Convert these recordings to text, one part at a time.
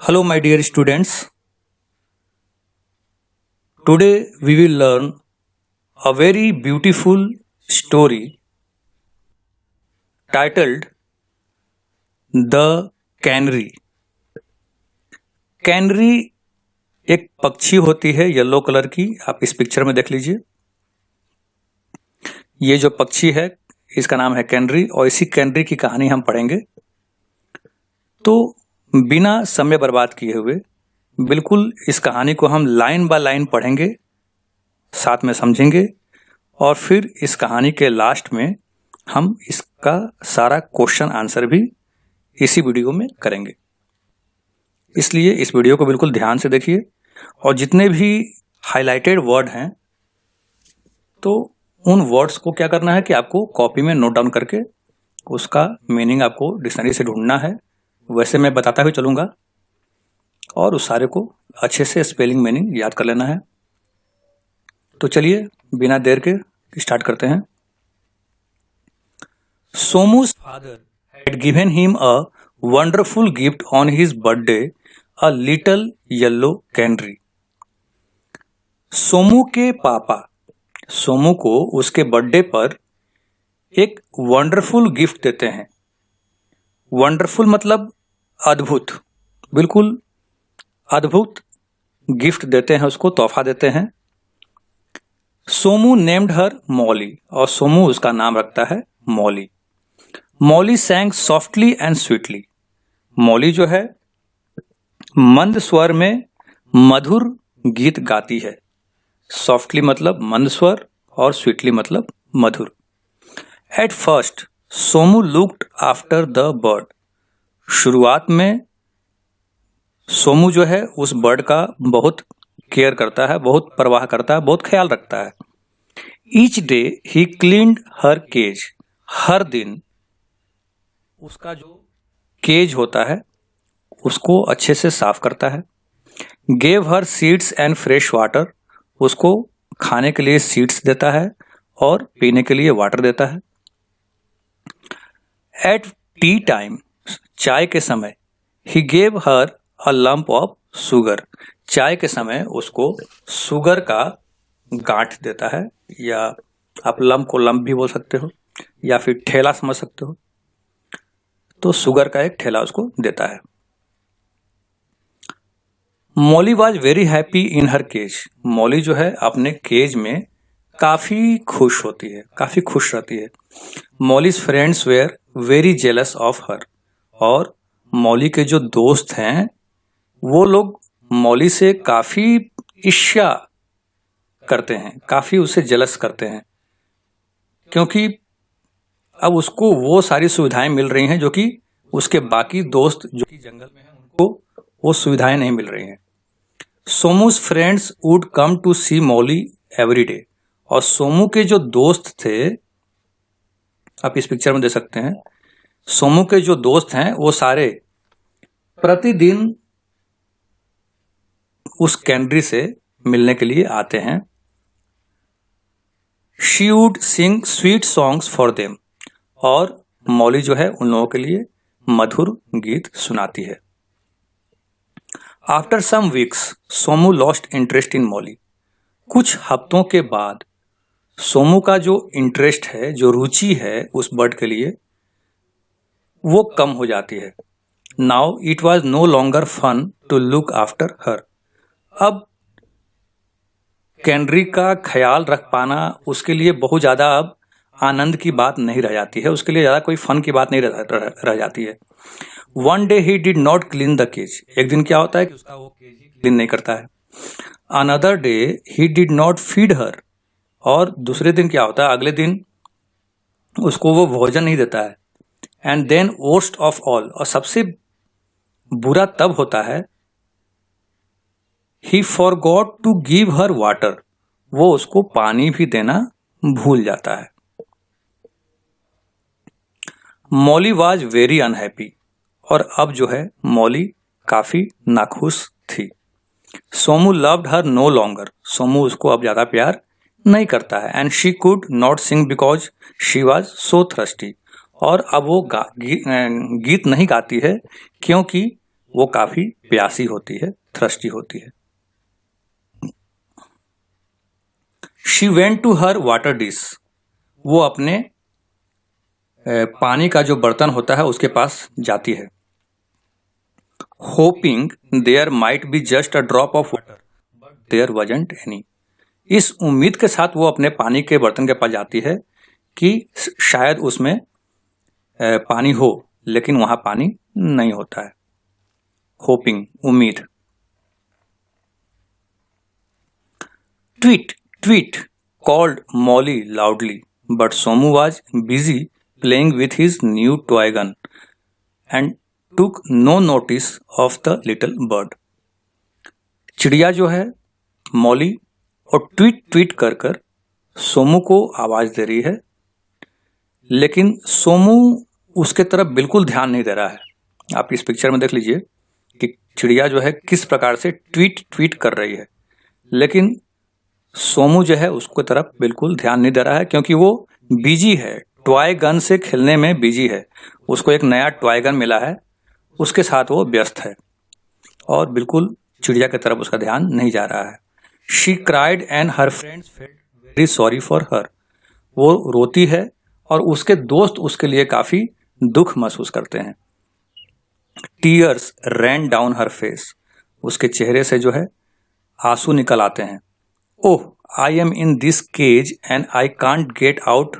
Hello, my dear students. Today we will learn a very beautiful story titled The Canary. Canary एक पक्षी होती है yellow colour की, आप इस पिक्चर में देख लीजिए। ये जो पक्षी है इसका नाम है कैनरी और इसी कैनरी की कहानी हम पढ़ेंगे। तो बिना समय बर्बाद किए हुए बिल्कुल इस कहानी को हम लाइन बाय लाइन पढ़ेंगे, साथ में समझेंगे और फिर इस कहानी के लास्ट में हम इसका सारा क्वेश्चन आंसर भी इसी वीडियो में करेंगे। इसलिए इस वीडियो को बिल्कुल ध्यान से देखिए और जितने भी हाइलाइटेड वर्ड हैं तो उन वर्ड्स को क्या करना है कि आपको कॉपी में नोट डाउन करके उसका मीनिंग आपको डिक्शनरी से ढूंढना है। वैसे मैं बताता हुए चलूंगा और उस सारे को अच्छे से स्पेलिंग मीनिंग याद कर लेना है। तो चलिए बिना देर के स्टार्ट करते हैं। सोमू's father had given him a wonderful gift on his birthday, a little yellow canary. Somu के पापा सोमू को उसके बर्थडे पर एक वंडरफुल गिफ्ट देते हैं। वंडरफुल मतलब अद्भुत, बिल्कुल अद्भुत गिफ्ट देते हैं, उसको तोहफा देते हैं। सोमू नेम्ड हर मॉली और सोमू उसका नाम रखता है Molly. Molly सैंग softly and sweetly. Molly जो है मंद स्वर में मधुर गीत गाती है। सॉफ्टली मतलब मंद स्वर और स्वीटली मतलब मधुर। At first Somu looked after the bird. शुरुआत में सोमू जो है उस बर्ड का बहुत केयर करता है, बहुत परवाह करता है, बहुत ख्याल रखता है। ईच डे ही क्लीन्ड हर केज। हर दिन उसका जो केज होता है उसको अच्छे से साफ करता है। Gave her seeds and fresh water. उसको खाने के लिए सीड्स देता है और पीने के लिए वाटर देता है। एट टी टाइम चाय के समय he gave her a lump of sugar. चाय के समय उसको शुगर का गांठ देता है, या आप लंप को लंप भी बोल सकते हो या फिर ठेला समझ सकते हो। तो शुगर का एक ठेला उसको देता है। Molly was very happy in her cage. Molly जो है अपने केज में काफी खुश होती है, काफी खुश रहती है। Molly's friends were very jealous of her. और मॉली के जो दोस्त हैं वो लोग मॉली से काफी ईर्ष्या करते हैं, काफी उसे जेलस करते हैं, क्योंकि अब उसको वो सारी सुविधाएं मिल रही हैं जो कि उसके बाकी दोस्त जो कि जंगल में हैं उनको वो सुविधाएं नहीं मिल रही हैं। Somu's friends would come to see Molly every day. और सोमू के जो दोस्त थे, आप इस पिक्चर में देख सकते हैं, सोमू के जो दोस्त हैं वो सारे प्रतिदिन उस कैनरी से मिलने के लिए आते हैं। She would Singh sweet songs for them. और मॉली जो है उन लोगों के लिए मधुर गीत सुनाती है। After some weeks Somu lost interest in Molly. कुछ हफ्तों के बाद सोमू का जो इंटरेस्ट है, जो रुचि है उस बर्ड के लिए, वो कम हो जाती है। Now it was no longer fun to look after her. अब कैनरी का ख्याल रख पाना उसके लिए बहुत ज्यादा अब आनंद की बात नहीं रह जाती है, उसके लिए ज्यादा कोई फन की बात नहीं रह जाती है। One day he did not clean the cage. एक दिन क्या होता है कि उसका वो केज ही क्लीन नहीं करता है। Another day he did not feed her. और दूसरे दिन क्या होता है, अगले दिन उसको वो भोजन नहीं देता है। And then worst of all, और सबसे बुरा तब होता है, he forgot to give her water. वो उसको पानी भी देना भूल जाता है। Molly was very unhappy. और अब जो है मॉली काफी नाखुश थी। Somu loved her no longer. Somu उसको अब ज्यादा प्यार नहीं करता है। And she could not sing because she was so thirsty. और अब वो गीत नहीं गाती है क्योंकि वो काफी प्यासी होती है, थ्रस्टी होती है। She went to her water dish, वो अपने पानी का जो बर्तन होता है उसके पास जाती है। Hoping there might be just a drop of water but there wasn't any, इस उम्मीद के साथ वो अपने पानी के बर्तन के पास जाती है कि शायद उसमें पानी हो, लेकिन वहां पानी नहीं होता है। होपिंग, उम्मीद। Tweet tweet called Molly loudly but Somu was busy playing with his new toy gun and took no notice of the little bird. चिड़िया जो है मॉली और ट्वीट ट्वीट कर कर सोमू को आवाज दे रही है, लेकिन सोमू उसके तरफ बिल्कुल ध्यान नहीं दे रहा है। आप इस पिक्चर में देख लीजिए कि चिड़िया जो है किस प्रकार से ट्वीट ट्वीट कर रही है, लेकिन सोमू जो है उसके तरफ बिल्कुल ध्यान नहीं दे रहा है, क्योंकि वो बिजी है, टॉय गन से खेलने में बिजी है। उसको एक नया टॉय गन मिला है, उसके साथ वो व्यस्त है और बिल्कुल चिड़िया की तरफ उसका ध्यान नहीं जा रहा है। She cried and her friends felt very sorry for her, वो रोती है और उसके दोस्त उसके लिए काफी दुख महसूस करते हैं। Tears ran down her face, उसके चेहरे से जो है आंसू निकल आते हैं। Oh, I am in this cage and I can't get out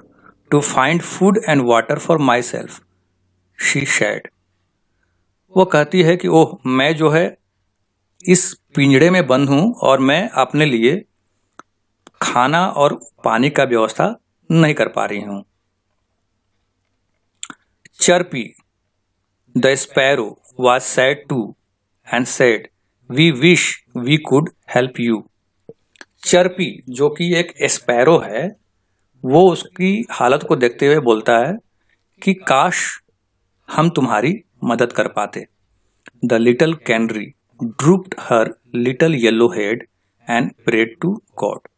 to find food and water for myself, she said. वो कहती है कि ओह, मैं जो है इस पिंजड़े में बंद हूं और मैं अपने लिए खाना और पानी का व्यवस्था नहीं कर पा रही हूं। Chirpy the sparrow was sad too and said we wish we could help you. Chirpy जो कि एक स्पैरो है, वो उसकी हालत को देखते हुए बोलता है कि काश हम तुम्हारी मदद कर पाते। The little canary drooped her little yellow head and prayed to God.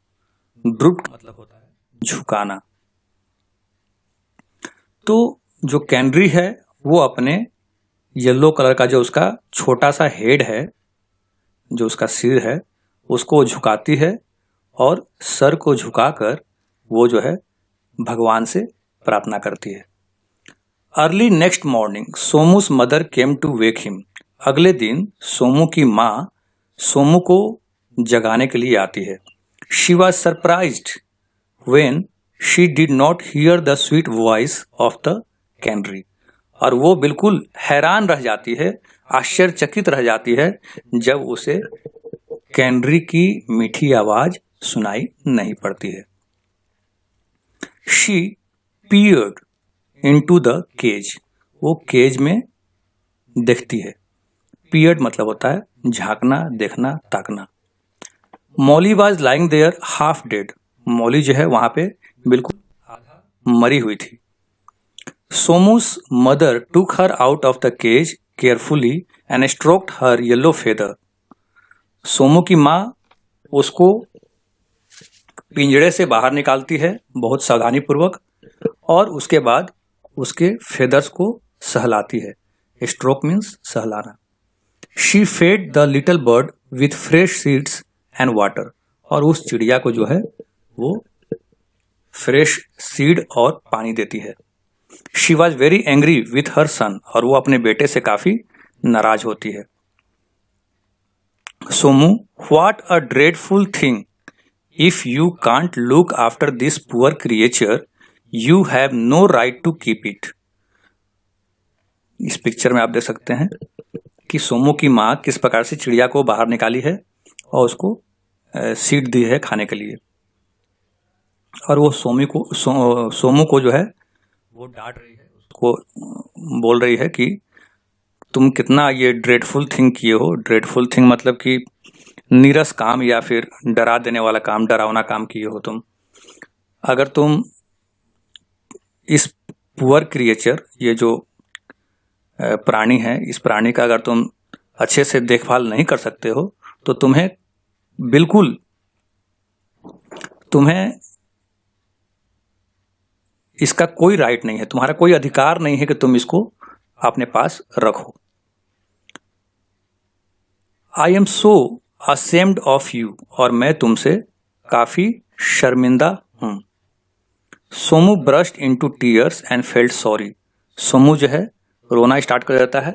Drooped मतलब होता है झुकाना। तो जो कैनरी है वो अपने येलो कलर का जो उसका छोटा सा हेड है, जो उसका सिर है, उसको झुकाती है और सर को झुकाकर वो जो है भगवान से प्रार्थना करती है। Early next morning Somu's mother came to wake him, अगले दिन सोमू की माँ सोमू को जगाने के लिए आती है। She was surprised when she did not here the sweet voice of the canary, और वो बिल्कुल हैरान रह जाती है, आश्चर्यचकित रह जाती है जब उसे कैनरी की मीठी आवाज सुनाई नहीं पड़ती है। She peered into the cage, वो केज में देखती है। पीयर्ड मतलब होता है झांकना, देखना, ताकना। Molly was lying there half dead, Molly जो है वहां पे बिल्कुल मरी हुई थी। Somu's mother took her out of the cage carefully and stroked her yellow feather, Somu की माँ उसको पिंजड़े से बाहर निकालती है बहुत सावधानी पूर्वक, और उसके बाद उसके फेदर्स को सहलाती है। स्ट्रोक मीन्स सहलाना। She fed the little bird with fresh seeds and water, और उस चिड़िया को जो है वो फ्रेश सीड और पानी देती है। She was very angry with her son, और वो अपने बेटे से काफी नाराज होती है। Somu, what a dreadful thing, if you can't look after this poor creature you have no right to keep it. इस पिक्चर में आप देख सकते हैं कि सोमू की माँ किस प्रकार से चिड़िया को बाहर निकाली है और उसको सीड दी है खाने के लिए, और वो सोमू को जो है वो डांट रही है, उसको बोल रही है कि तुम कितना ये ड्रेडफुल थिंग किए हो। ड्रेडफुल थिंग मतलब कि नीरस काम या फिर डरा देने वाला काम, डरावना काम किए हो तुम। अगर तुम इस पुअर क्रिएचर, ये जो प्राणी है, इस प्राणी का अगर तुम अच्छे से देखभाल नहीं कर सकते हो तो तुम्हें इसका कोई राइट नहीं है, तुम्हारा कोई अधिकार नहीं है कि तुम इसको अपने पास रखो। I am so ashamed of you, और मैं तुमसे काफी शर्मिंदा हूं। Somu brushed into tears and felt sorry. Somu जो है रोना स्टार्ट कर देता है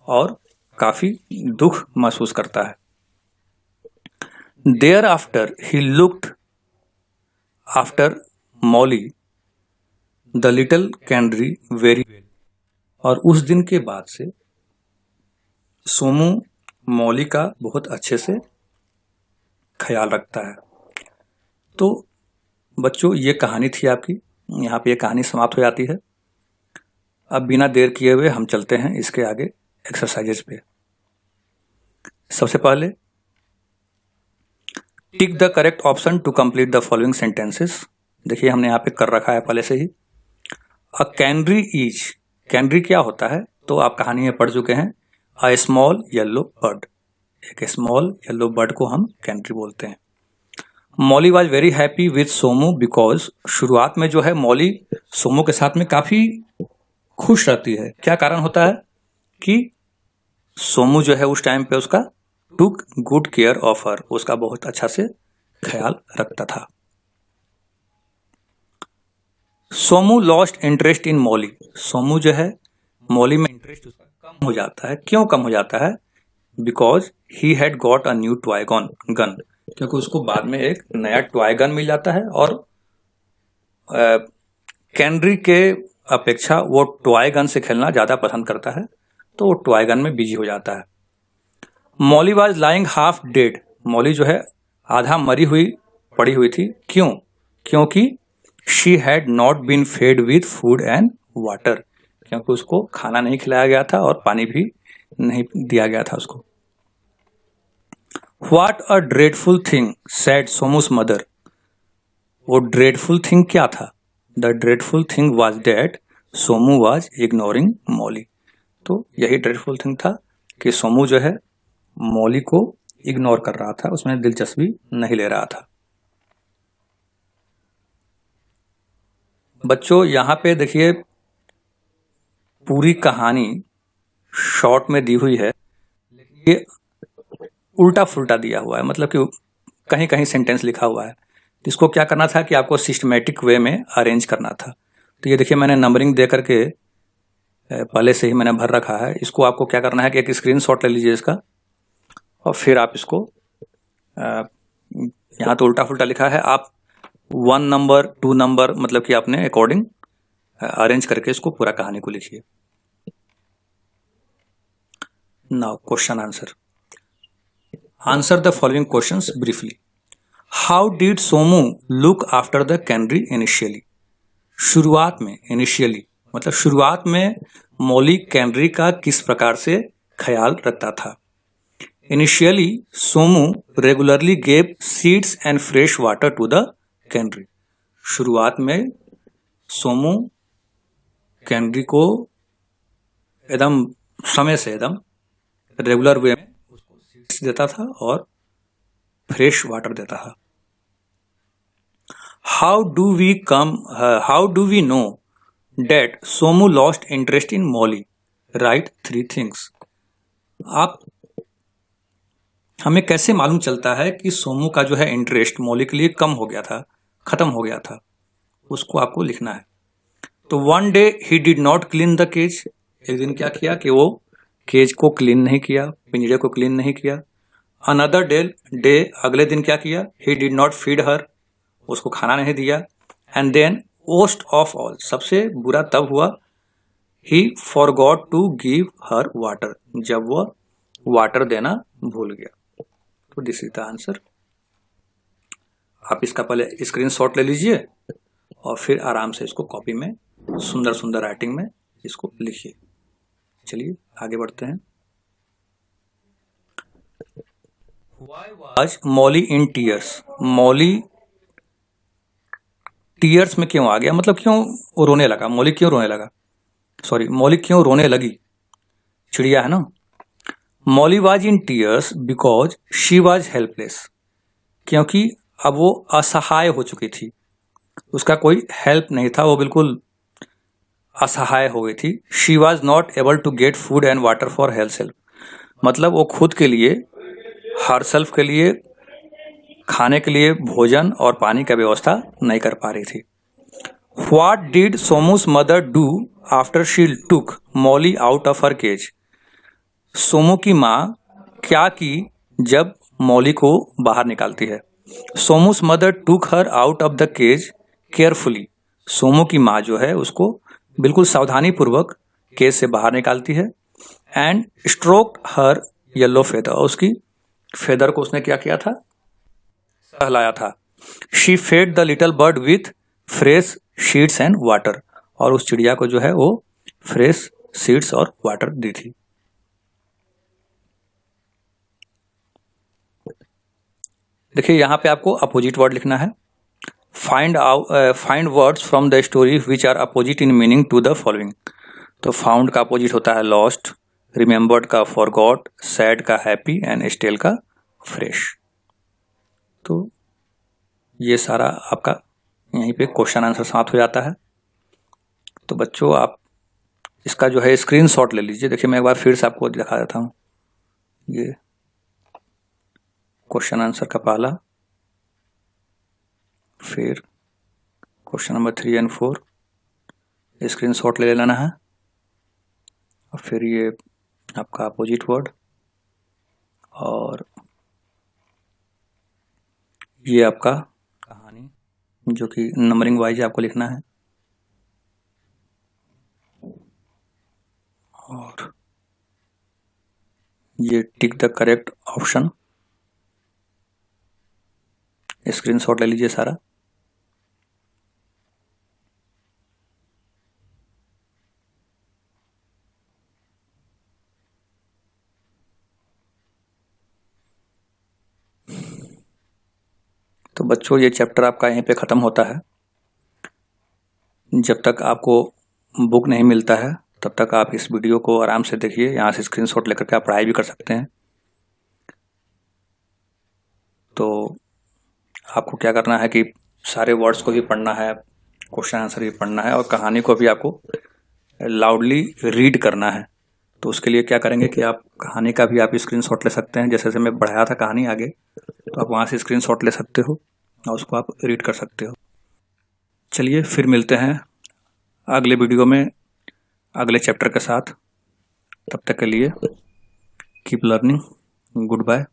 और काफी दुख महसूस करता है। Thereafter he looked after Molly the little canary very well, और उस दिन के बाद से सोमू मॉली का बहुत अच्छे से ख्याल रखता है। तो बच्चों, ये कहानी थी आपकी, यहाँ पे ये कहानी समाप्त हो जाती है। अब बिना देर किए हुए हम चलते हैं इसके आगे एक्सरसाइजेज पे। सबसे पहले tick the correct option to complete the following sentences. देखिए हमने यहाँ पे कर रखा है पहले से ही। अ कैनरी इज, कैनरी क्या होता है तो आप कहानी में पढ़ चुके हैं। अ स्मॉल येलो बर्ड, एक स्मॉल येलो बर्ड को हम कैनरी बोलते हैं। Molly was very happy with Somu because, शुरुआत में जो है मॉली सोमू के साथ में काफी खुश रहती है। क्या कारण होता है कि सोमू जो है उस टाइम पे उसका took good care of her, उसका बहुत अच्छा से ख्याल रखता था। Somu lost interest in Molly, Somu जो है मॉली में इंटरेस्ट उसका कम हो जाता है। क्यों कम हो जाता है? Because he had got a new toy gun, क्योंकि उसको बाद में एक नया टॉय गन मिल जाता है और कैनरी के अपेक्षा वो टॉय गन से खेलना ज्यादा पसंद करता है, तो वो टॉय गन में बिजी हो जाता है। Molly was lying half dead, Molly जो है आधा मरी हुई पड़ी हुई थी। क्यों? क्योंकि she had not been fed with food and water, क्योंकि उसको खाना नहीं खिलाया गया था और पानी भी नहीं दिया गया था उसको। What a dreadful thing said Somu's mother, वो ड्रेडफुल थिंग क्या था? The dreadful thing was that Somu was ignoring Molly, तो यही ड्रेडफुल थिंग था कि सोमू जो है मॉली को इग्नोर कर रहा था, उसमें दिलचस्पी नहीं ले रहा था। बच्चों यहाँ पे देखिए पूरी कहानी शॉर्ट में दी हुई है, ये उल्टा फुल्टा दिया हुआ है, मतलब कि कहीं कहीं सेंटेंस लिखा हुआ है। इसको क्या करना था कि आपको सिस्टमेटिक वे में अरेंज करना था। तो ये देखिए मैंने नंबरिंग दे करके पहले से ही मैंने भर रखा है। इसको आपको क्या करना है कि एक स्क्रीनशॉट ले लीजिए इसका, और फिर आप इसको यहाँ तो उल्टा फुल्टा लिखा है, आप 1 नंबर 2 नंबर मतलब कि आपने अकॉर्डिंग अरेंज करके इसको पूरा कहानी को लिखिए। Now question answer. Answer the following questions briefly. How did Somu look after the canary initially, शुरुआत में, इनिशियली मतलब शुरुआत में मॉली कैनरी का किस प्रकार से ख्याल रखता था। Initially Somu regularly gave seeds and fresh water to the canary, शुरुआत में सोमू कैनरी को एकदम समय से एकदम रेगुलर वे में उसको सीड्स देता था और फ्रेश वाटर देता था। How do we know that Somu lost interest in Molly, right 3 things. आप हमें कैसे मालूम चलता है कि सोमू का जो है इंटरेस्ट मॉली के लिए कम हो गया था, खत्म हो गया था, उसको आपको लिखना है। तो 1 day he did not clean the cage, एक दिन क्या किया कि वो केज को क्लीन नहीं किया, पिंजरे को क्लीन नहीं किया। अनदर डे अगले दिन क्या किया, he did not feed her, उसको खाना नहीं दिया। And then worst of all, सबसे बुरा तब हुआ, he forgot to give her water, जब वह वाटर देना भूल गया। तो दिस इज द आंसर। आप इसका पहले स्क्रीनशॉट ले लीजिए और फिर आराम से इसको कॉपी में सुंदर सुंदर राइटिंग में इसको लिखिए। चलिए आगे बढ़ते हैं। Why was Molly in tears, Molly tears में क्यों आ गया, मतलब क्यों वो रोने लगा, मॉली क्यों रोने लगा, सॉरी मॉली क्यों रोने लगी, चिड़िया है ना। Molly was in tears because she was helpless, क्योंकि अब वो असहाय हो चुकी थी, उसका कोई हेल्प नहीं था, वो बिल्कुल असहाय हो गई थी। She was not able to get food and water for health help, मतलब वो खुद के लिए हरसेल्फ के लिए खाने के लिए भोजन और पानी का व्यवस्था नहीं कर पा रही थी। What did Somu's mother do after she took Molly out of her cage? Somu की माँ क्या की जब मॉली को बाहर निकालती है? Somu's mother took her out of the cage carefully. Somu की माँ जो है उसको बिल्कुल सावधानी पूर्वक केज से बाहर निकालती है। And stroke her yellow feather, उसकी फेदर को उसने क्या किया था? सहलाया था। She fed the little bird with fresh seeds and water, और उस चिड़िया को जो है वो फ्रेश सीड्स और वाटर दी थी। देखिए यहाँ पे आपको अपोजिट वर्ड लिखना है। Find words from the story which are opposite in meaning to the following. तो फाउंड का अपोजिट होता है लॉस्ट, रिमेम्बर्ड का फॉरगॉट, सैड का हैप्पी एंड स्टेल का फ्रेश। तो ये सारा आपका यहीं पे क्वेश्चन आंसर समाप्त हो जाता है। तो बच्चों आप इसका जो है स्क्रीनशॉट ले लीजिए। देखिए मैं एक बार फिर से आपको दिखा देता हूँ। ये क्वेश्चन आंसर का पहला, फिर क्वेश्चन नंबर 3 और 4 स्क्रीनशॉट ले लेना है, और फिर ये आपका अपोजिट वर्ड, और ये आपका कहानी जो कि नंबरिंग वाइज आपको लिखना है, और ये टिक द करेक्ट ऑप्शन। स्क्रीनशॉट ले लीजिए सारा। तो बच्चों ये चैप्टर आपका यहीं पे ख़त्म होता है। जब तक आपको बुक नहीं मिलता है तब तक आप इस वीडियो को आराम से देखिए। यहाँ से स्क्रीनशॉट लेकर के आप पढ़ाई भी कर सकते हैं। तो आपको क्या करना है कि सारे वर्ड्स को भी पढ़ना है, क्वेश्चन आंसर भी पढ़ना है, और कहानी को भी आपको लाउडली रीड करना है। तो उसके लिए क्या करेंगे कि आप कहानी का भी आप स्क्रीनशॉट ले सकते हैं। जैसे मैं बढ़ाया था कहानी आगे, तो आप वहाँ से स्क्रीनशॉट ले सकते हो और उसको आप रीड कर सकते हो। चलिए फिर मिलते हैं अगले वीडियो में अगले चैप्टर के साथ। तब तक के लिए कीप लर्निंग, गुड बाय।